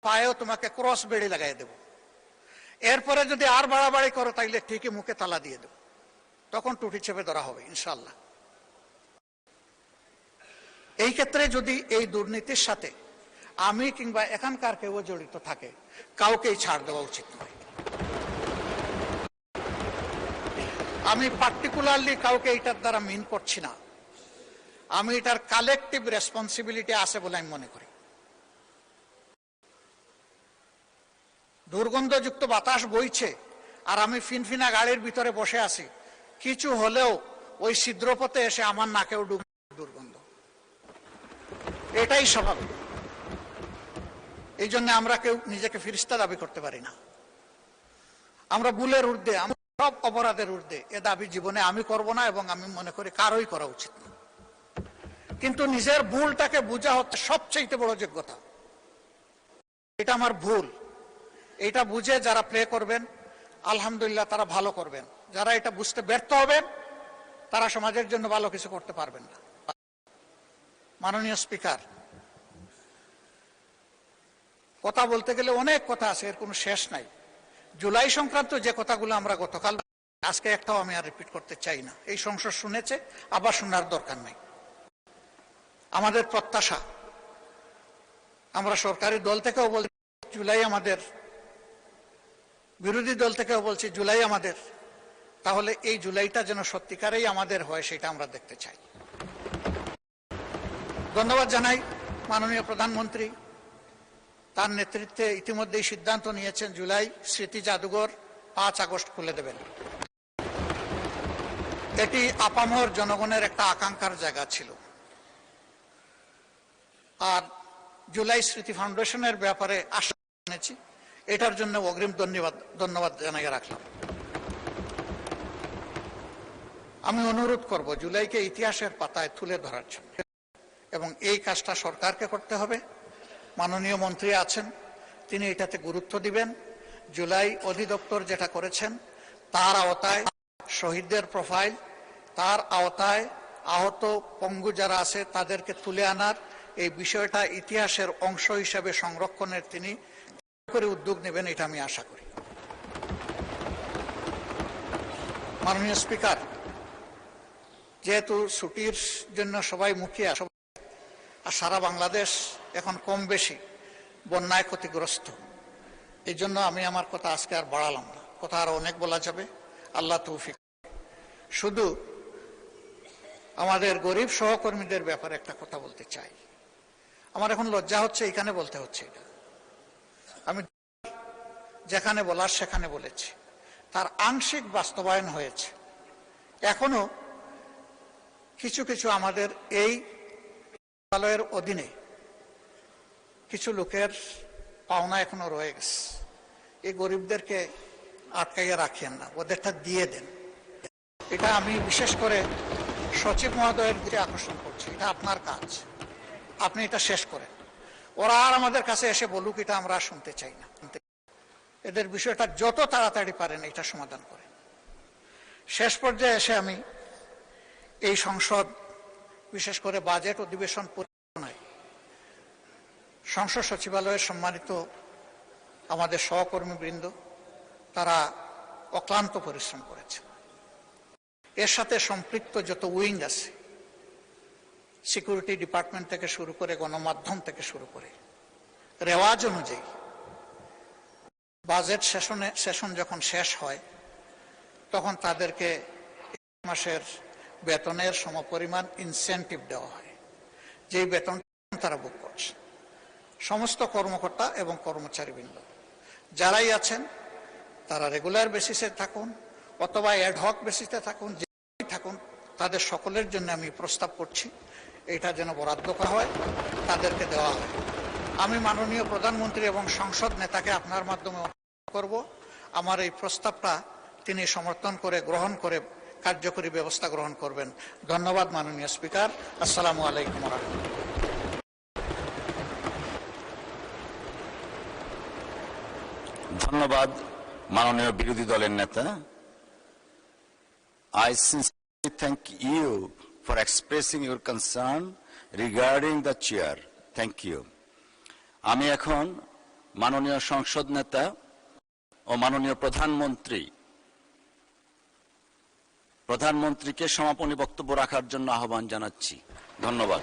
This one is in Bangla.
পায়েও তোমাকে ক্রস বেড়ি লাগাই দেব। এরপরে যদি আর বাড়াবাড়ি করো তাইলে ঠিকই মুখে তালা দিয়ে দেব, তখন টুটি চেপে ধরা হবে ইনশাল্লাহ। এই ক্ষেত্রে যদি এই দুর্নীতির সাথে আমি কিংবা এখানকার কেউ জড়িত থাকে, কাউকেই ছাড় দেওয়া উচিত নয়। আমি পার্টিকুলারলি কাউকে এটার দ্বারা মিন করছি না, আমি এটার কালেকটিভ রেসপন্সিবিলিটি আছে বলে আমি মনে করি। দুর্গন্ধযুক্ত বাতাস বইছে আর আমি ফিনফিনা গাড়ির ভিতরে বসে আছি, কিছু হলেও ওই ছিদ্রপথে এসে আমার নাকেও দুর্গন্ধ, এটাই স্বাভাবিক। এই জন্য আমরা কেউ নিজেকে ফিরিস্তা দাবি করতে পারি না। আমরা ভুলের ঊর্ধ্বে, সব অপরাধের ঊর্ধ্বে, এ দাবি জীবনে আমি করব না এবং আমি মনে করি কারোই করা উচিত না। কিন্তু নিজের ভুলটাকে বোঝা হচ্ছে সবচেয়ে বড় যোগ্যতা। এটা আমার ভুল, এটা বুঝে যারা প্লে করবেন আলহামদুলিল্লাহ তারা ভালো করবেন, যারা এটা বুঝতে ব্যর্থ হবেন তারা সমাজের জন্য ভালো কিছু করতে পারবেন না। মাননীয় স্পিকার, কথা বলতে গেলে অনেক কথা আছে, এর কোনো শেষ নাই। জুলাই সংক্রান্ত যে কথাগুলো আমরা গতকাল, আজকে একটাও আমি আর রিপিট করতে চাই না। এই সংসদ শুনেছে, আবার শোনার দরকার নাই। আমাদের প্রত্যাশা, আমরা সরকারি দল থেকেও বলছি জুলাই আমাদের, বিরোধী দল থেকেও বলছি জুলাই আমাদের, তাহলে এই জুলাইটা যেন সত্যিকারেই আমাদের হয় সেটা আমরা দেখতে চাই। ধন্যবাদ জানাই মাননীয় প্রধানমন্ত্রী, তার নেতৃত্বে ইতিমধ্যেই সিদ্ধান্ত নিয়েছেন জুলাই স্মৃতি জাদুঘর 5 আগস্ট খুলে দেবেন। এটি আপামর জনগণের একটা আকাঙ্ক্ষার জায়গা ছিল। আর জুলাই স্মৃতি ফাউন্ডেশনের ব্যাপারে আশা জানিয়েছি, এটার জন্য অগ্রিম ধন্যবাদ জানাই রাখলাম। আমি অনুরোধ করব জুলাইকে ইতিহাসের পাতায় তুলে ধরার জন্য, এবং এই কাজটা সরকারকে করতে হবে। মাননীয় মন্ত্রী আছেন, তিনি এটাতে গুরুত্ব দিবেন। জুলাই অধিদপ্তর যেটা করেছেন তার আওতায় শহীদদের প্রোফাইল, তার আওতায় আহত পঙ্গু যারা আছে তাদেরকে তুলে আনার এই বিষয়টা ইতিহাসের অংশ হিসেবে সংরক্ষণের তিনি করে উদ্যোগ নেবেন, এটা আমি আশা করি। মাননীয় স্পিকার, যেহেতু ছুটির জন্য সবাই মুখিয়া, আর সারা বাংলাদেশ এখন কম বেশি বন্যায় ক্ষতিগ্রস্ত, এই জন্য আমি আমার কথা আজকে আর বাড়ালাম না, কথা আরো অনেক বলা যাবে, আল্লাহ তৌফিক। শুধু আমাদের গরিব সহকর্মীদের ব্যাপারে একটা কথা বলতে চাই। আমার এখন লজ্জা হচ্ছে এখানে বলতে হচ্ছে, এটা আমি যেখানে বলার সেখানে বলেছি, তার আংশিক বাস্তবায়ন হয়েছে। এখনো কিছু কিছু আমাদের এই বিদ্যালয়ের অধীনে কিছু লোকের পাওনা এখনো রয়ে গেছে। এই গরিবদেরকে আটকাইয়া রাখেন না, ওদেরটা দিয়ে দেন। এটা আমি বিশেষ করে সচিব মহোদয়ের দিকে আকর্ষণ করছি, এটা আপনার কাজ, আপনি এটা শেষ করেন। ওরা আর আমাদের কাছে এসে বলুক এটা আমরা শুনতে চাই না, এদের বিষয়টা যত তাড়াতাড়ি পারেন এটা সমাধান করেন। শেষ পর্যায়ে এসে আমি এই সংসদ, বিশেষ করে বাজেট অধিবেশন পরিচালনায় সংসদ সচিবালয়ের সম্মানিত আমাদের সহকর্মীবৃন্দ, তারা অক্লান্ত পরিশ্রম করেছে। এর সাথে সম্পৃক্ত যত উইং আছে, সিকিউরিটি ডিপার্টমেন্ট থেকে শুরু করে গণমাধ্যম থেকে শুরু করে, রেওয়াজ অনুযায়ী বাজেট সেশন যখন শেষ হয় তখন তাদেরকে মাসের বেতনের সমপরিমাণ ইনসেন্টিভ দেওয়া হয়, যেই বেতন তারা বুক করছে। সমস্ত কর্মকর্তা এবং কর্মচারীবৃন্দ যারাই আছেন তারা রেগুলার বেসিসে থাকুন অথবা অ্যাডহক বেসিসে থাকুন, যেই থাকুন, তাদের সকলের জন্য আমি প্রস্তাব করছি এটা যেন বরাদ্দ করা হয়, তাদেরকে দেওয়া হয়। আমি মাননীয় প্রধানমন্ত্রী এবং সংসদ নেতাকে আপনার মাধ্যমে করব, আমার এই প্রস্তাবটা তিনি সমর্থন করে গ্রহণ করে কার্যকরী ব্যবস্থা গ্রহণ করবেন। ধন্যবাদ মাননীয় স্পিকার। আসসালামু আলাইকুম ওয়া রাহমাতুল্লাহ। ধন্যবাদ মাননীয় বিরোধী দলের নেতা। I sincerely thank you for expressing your concern regarding the chair. Thank you. আমি এখন মাননীয় সংসদ নেতা ও মাননীয় প্রধানমন্ত্রীকে সমাপনী বক্তব্য রাখার জন্য আহ্বান জানাচ্ছি। ধন্যবাদ।